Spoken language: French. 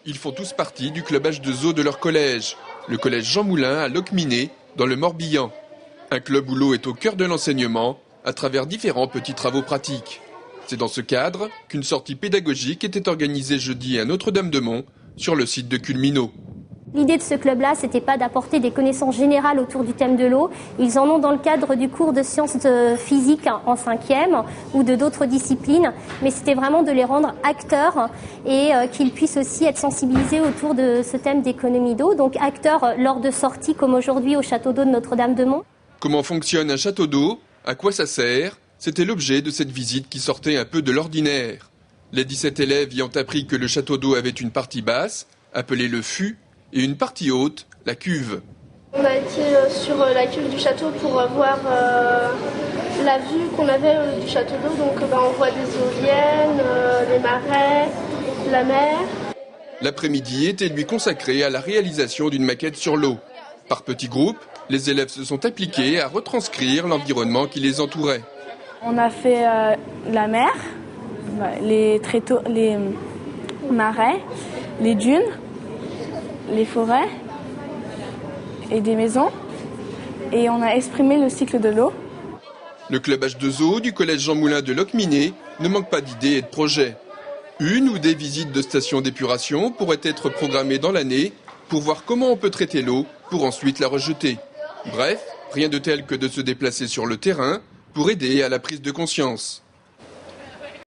Ils font tous partie du club H2O de leur collège, le collège Jean Moulin à Locminé, dans le Morbihan. Un club où l'eau est au cœur de l'enseignement, à travers différents petits travaux pratiques. C'est dans ce cadre qu'une sortie pédagogique était organisée jeudi à Notre-Dame-de-Mont, sur le site de Culminot. L'idée de ce club-là, c'était pas d'apporter des connaissances générales autour du thème de l'eau. Ils en ont dans le cadre du cours de sciences physiques en 5e ou de d'autres disciplines, mais c'était vraiment de les rendre acteurs et qu'ils puissent aussi être sensibilisés autour de ce thème d'économie d'eau. Donc acteurs lors de sorties comme aujourd'hui au château d'eau de Notre-Dame-de-Mont. Comment fonctionne un château d'eau? À quoi ça sert? C'était l'objet de cette visite qui sortait un peu de l'ordinaire. Les 17 élèves y ont appris que le château d'eau avait une partie basse, appelée le fût, et une partie haute, la cuve. On a été sur la cuve du château pour voir la vue qu'on avait du château d'eau. Donc on voit des éoliennes, les marais, la mer. L'après-midi était lui consacré à la réalisation d'une maquette sur l'eau. Par petits groupes, les élèves se sont appliqués à retranscrire l'environnement qui les entourait. On a fait la mer, les tréteaux, les marais, les dunes, les forêts et des maisons. Et on a exprimé le cycle de l'eau. Le club H2O du collège Jean Moulin de Locminé ne manque pas d'idées et de projets. Une ou des visites de stations d'épuration pourraient être programmées dans l'année pour voir comment on peut traiter l'eau pour ensuite la rejeter. Bref, rien de tel que de se déplacer sur le terrain pour aider à la prise de conscience.